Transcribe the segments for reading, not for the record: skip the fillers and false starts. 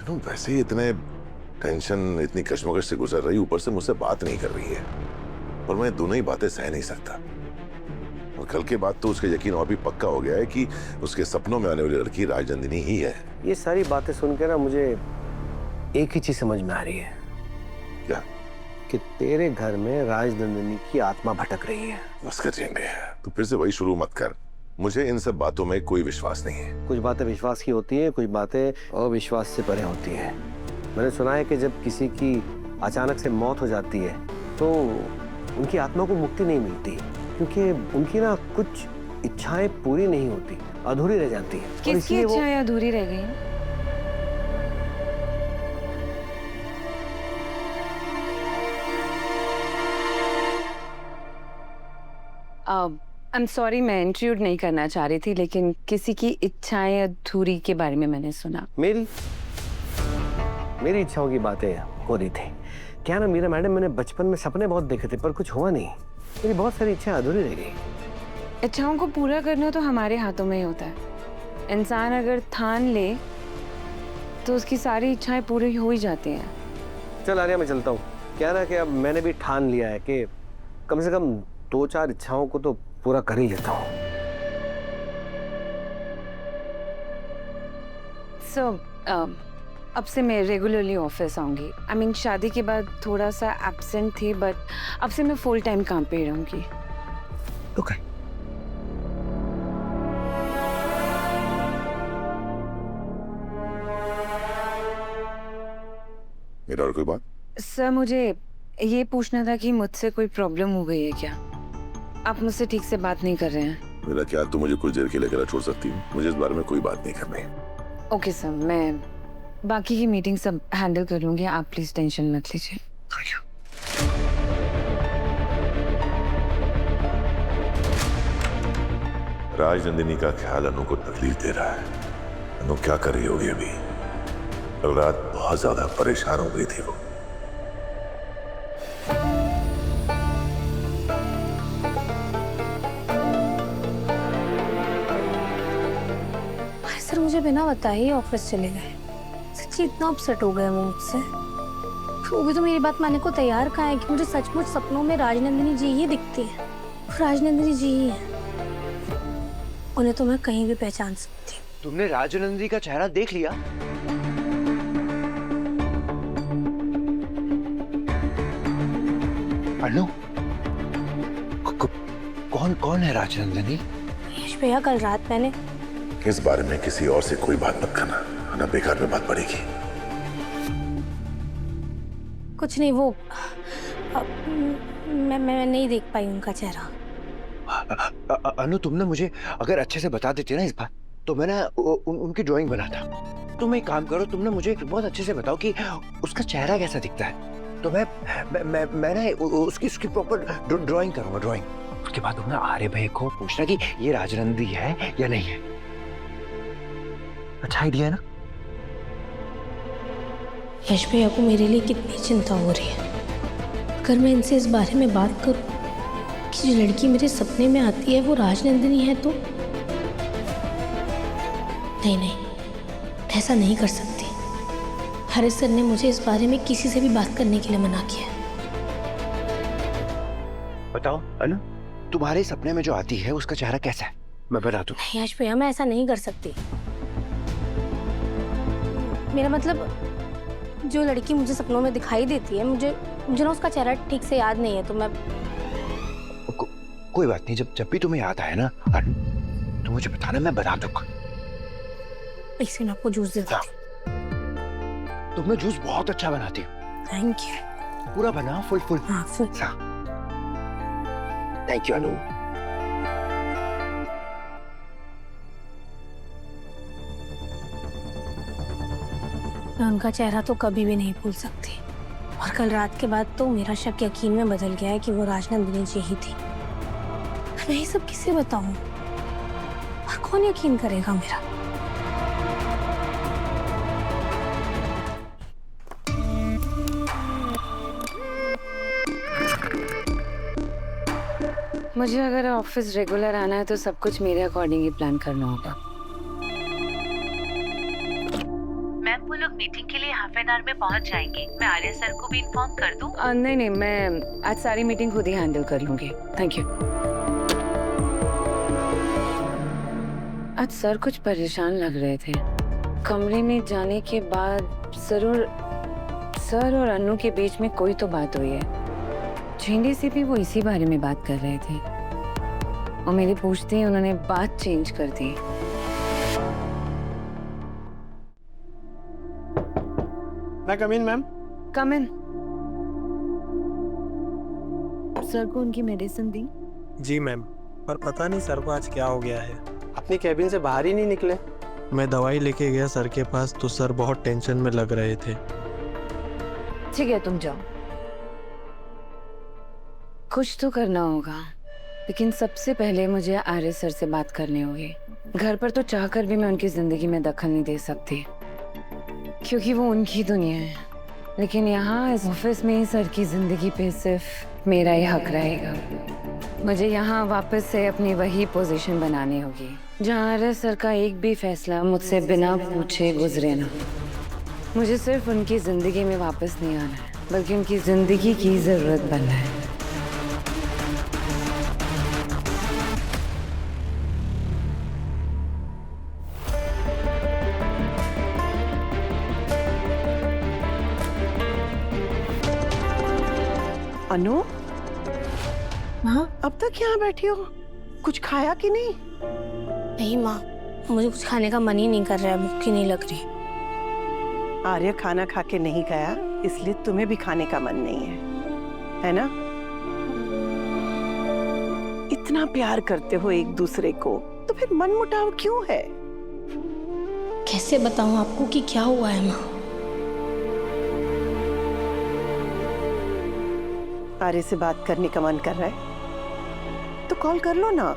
वैसे ही इतने टेंशन, इतनी कश्मकश से गुजर रही, ऊपर से मुझसे बात नहीं कर रही है और मैं दोनों ही बातें सह नहीं सकता। और कल के बाद तो उसका यकीन और भी पक्का हो गया है कि उसके सपनों में आने वाली लड़की राजनंदिनी ही है। ये सारी बातें सुनकर ना मुझे एक ही चीज समझ में आ रही है। क्या? कि तेरे घर में राजनंदिनी की आत्मा भटक रही है। बस कर जाएंगे, तू फिर से वही शुरू मत कर। मुझे इन सब बातों में कोई विश्वास नहीं है। कुछ बातें विश्वास की होती हैं, कुछ बातें अविश्वास से परे होती हैं। मैंने सुना है कि जब किसी की अचानक से मौत हो जाती है तो उनकी आत्मा को मुक्ति नहीं मिलती, क्योंकि उनकी ना कुछ इच्छाएं पूरी नहीं होती, अधूरी रह जाती है। किसकी इच्छाएं अधूरी रह गई? आई एम सॉरी, मैं इंट्रूड नहीं करना चाह रही थी, लेकिन किसी की इच्छाएं अधूरी के बारे में मैंने सुना। मेरी इच्छाओं की बातें हो रही थी। क्या ना मीरा मैडम, मैंने बचपन में सपने बहुत देखे थे पर कुछ हुआ नहीं। मेरी बहुत सारी इच्छाएं अधूरी रह गई। इच्छाओं को पूरा करना तो हमारे हाथों में ही होता है। इंसान अगर ठान ले तो उसकी सारी इच्छाएं पूरी हो ही जाती हैं। चल आर्या, मैं चलता हूँ। क्या ना कि अब मैंने भी ठान लिया है कि कम से कम 2-4 इच्छाओं को तो पूरा कर ही लेता हूँ। अब से मैं रेगुलरली ऑफिस आऊंगी। आई मीन शादी के बाद थोड़ा सा एब्सेंट थी, बट अब से मैं फुल टाइम काम पे ही रहूंगी। ओके। मेरा और कोई बात? सर, मुझे ये पूछना था कि मुझसे कोई प्रॉब्लम हो गई है क्या? आप मुझसे ठीक से बात नहीं कर रहे हैं। मेरा क्या, तू मुझे कुछ देर के लिए अकेला छोड़ सकती है? मुझे इस बारे में कोई बात नहीं करनी। ओके सर, मैं बाकी की मीटिंग सब हैंडल कर लूंगी। आप प्लीज टेंशन मत लीजिए। Thank you. राजनंदिनी का ख्याल अनु को तकलीफ दे रहा है। अनु क्या कर रही होगी अभी? कल रात बहुत ज्यादा परेशान हो गई थी वो। सर, मुझे बिना बताए ही ऑफिस चले गए। सच्ची इतना अपसेट हो गए वो मुझसे। वो भी तो मेरी बात मानने को तैयार कहाँ है कि मुझे सचमुच सपनों में राजनंदिनी जी ही दिखती है। राजनंदिनी जी ही है। उन्हें तो मैं कहीं भी पहचान सकती हूँ। तुमने राजनंदिनी का चेहरा देख लिया? अनु, कौन है राजनंदिनी? यश भैया, कल रात मैंने इस बारे में किसी और से कोई बात मत करना, वरना बेकार में बात पड़ेगी। कुछ नहीं, वो मैं नहीं देख पाई उनका चेहरा। अनु, तुमने मुझे अगर अच्छे से बता देती ना इस बार, तो मैं ना उनकी ड्राइंग बनाता। तुम एक काम करो, तुमने मुझे बहुत अच्छे से बताओ कि उसका चेहरा कैसा दिखता है, तो मैं ना उसकी प्रॉपर ड्राइंग करूंगा, ड्राइंग। उसके बाद तुम ना आर्य भाई को पूछना कि ये राजनंदिनी है या नहीं है। अच्छा आइडिया है ना? यश भैया को मेरे लिए कितनी चिंता हो रही है। अगर मैं इनसे इस बारे में बात करूं कि जो लड़की मेरे सपने में आती है वो राजनंदिनी है, तो नहीं, ऐसा नहीं कर सकती। हरीश सर ने मुझे इस बारे में किसी से भी बात करने के लिए मना किया है। बताओ अनु, तुम्हारे सपने में जो आती है उसका चेहरा कैसा है? मैं बता दूं। नहीं यश भैया, मैं ऐसा नहीं कर सकती। मेरा मतलब, जो लड़की मुझे सपनों में दिखाई देती है, मुझे ना उसका चेहरा ठीक से याद नहीं है, तो मैं कोई बात नहीं। जब भी तुम्हें याद आए ना अनु, तो मुझे बताना, मैं बता दूंगा। इससे मैं आपको जूस देता हूँ। तुमने जूस बहुत अच्छा बनाती हो। Thank you. पूरा बना, फुल। हाँ, फुल। थैंक यू अनु। मैं उनका चेहरा तो कभी भी नहीं भूल सकती, और कल रात के बाद तो मेरा शक यकीन में बदल गया है कि वो राजनंदिनी जी ही थी। मैं ये सब किसे बताऊं, और कौन यकीन करेगा मेरा? मुझे अगर ऑफिस रेगुलर आना है तो सब कुछ मेरे अकॉर्डिंग ही प्लान करना होगा। मैम, वो लोग मीटिंग मीटिंग के लिए हाफ एन आवर में पहुंच जाएंगे। मैं आर्य सर को भी इन्फॉर्म कर दूं? नहीं नहीं, मैं आज सारी मीटिंग खुद ही हैंडल कर लूंगी। Thank you. आज सर कुछ परेशान लग रहे थे। कमरे में जाने के बाद सर और अनु के बीच में कोई तो बात हुई है। झेंडे से भी वो इसी बारे में बात कर रहे थे और मेरे पूछते ही उन्होंने बात चेंज कर दी। मैं कम इन मैम। कम इन। सर को उनकी मेडिसिन दी? जी मैम, पर पता नहीं सर को आज क्या हो गया है। अपनी कैबिन से बाहर ही नहीं निकले। मैं दवाई लेके गया सर के पास तो सर बहुत टेंशन में लग रहे थे। ठीक है, तुम जाओ। कुछ तो करना होगा, लेकिन सबसे पहले मुझे आर्य सर से बात करनी होगी। घर पर तो चाहकर भी मैं उनकी जिंदगी में दखल नहीं दे सकती, क्योंकि वो उनकी दुनिया है। लेकिन यहाँ इस ऑफिस में ही सर की जिंदगी पे सिर्फ मेरा ही हक रहेगा। मुझे यहाँ वापस से अपनी वही पोजीशन बनानी होगी जहाँ आर्य सर का एक भी फैसला मुझसे बिना पूछे गुजरे ना। मुझे सिर्फ उनकी जिंदगी में वापस नहीं आना है, बल्कि उनकी जिंदगी की जरूरत बनना है। अनु, माँ? अब तक यहाँ बैठी हो? कुछ खाया कि नहीं? नहीं माँ, मुझे कुछ खाने का मन ही नहीं कर रहा है, भूख ही नहीं लग रही। आर्य खाना खा के नहीं गया, इसलिए तुम्हें भी खाने का मन नहीं है ना? इतना प्यार करते हो एक दूसरे को, तो फिर मनमुटाव क्यों है? कैसे बताऊँ आपको कि क्या हुआ है माँ? आर्य से बात करने का मन कर रहा है तो कॉल कर लो ना।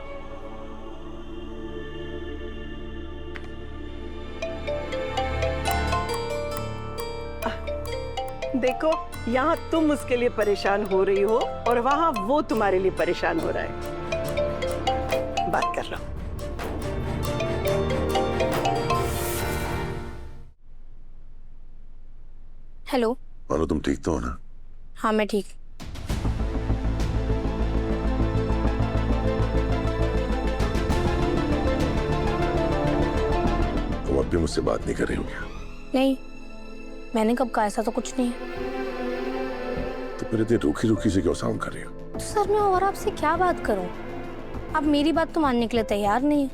देखो, यहाँ तुम उसके लिए परेशान हो रही हो और वहां वो तुम्हारे लिए परेशान हो रहा है। बात कर लो। हेलो। अनु, तुम ठीक तो हो ना? हाँ मैं ठीक। तुम अब भी मुझसे बात नहीं कर रही हो क्या? नहीं, मैंने कब कहा? ऐसा तो कुछ नहीं है। तो फिर इतनी रूखी रूखी से क्यों साउंड कर रही हो? तो सर मैं और आपसे क्या बात करूं? आप मेरी बात तो मानने के लिए तैयार नहीं है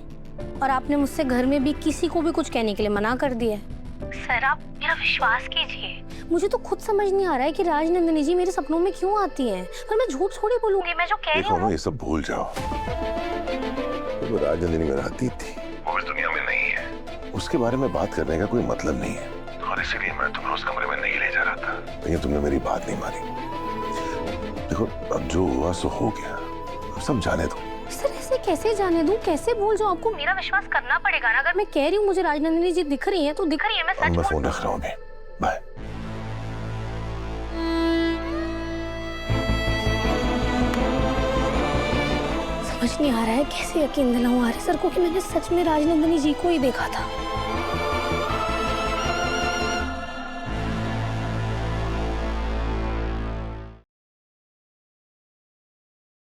और आपने मुझसे घर में भी किसी को भी कुछ कहने के लिए मना कर दिया है। सर आप मेरा विश्वास कीजिए। मुझे तो खुद समझ नहीं आ रहा है कि राजनंदिनी जी मेरे सपनों में क्यों आती हैं। पर मैं झूठ थोड़ी बोलूंगी, मैं जो कह रही हूँ। ये सब भूल जाओ। वो राजनंदिनी मेरा अतीत थी, वो इस दुनिया में नहीं है। उसके बारे में बात करने का कोई मतलब नहीं है और इसीलिए मैं तुम्हें उस कमरे में नहीं ले जा रहा था। लेकिन तुमने मेरी बात नहीं मानी। देखो, अब जो हुआ सो हो गया, अब सब जाने दो। सर ऐसे कैसे जाने दूं? कैसे भूल जाऊं? आपको मेरा विश्वास करना पड़ेगा ना। अगर मैं कह रही हूँ मुझे राजनंदिनी जी दिख रही है तो दिख रही है। मैं सच मैं फोन रख रहा हूँ। बाय। समझ नहीं आ रहा है कैसे यकीन दिलाऊं आर्य सर को कि मैंने सच में राजनंदिनी जी को ही देखा था।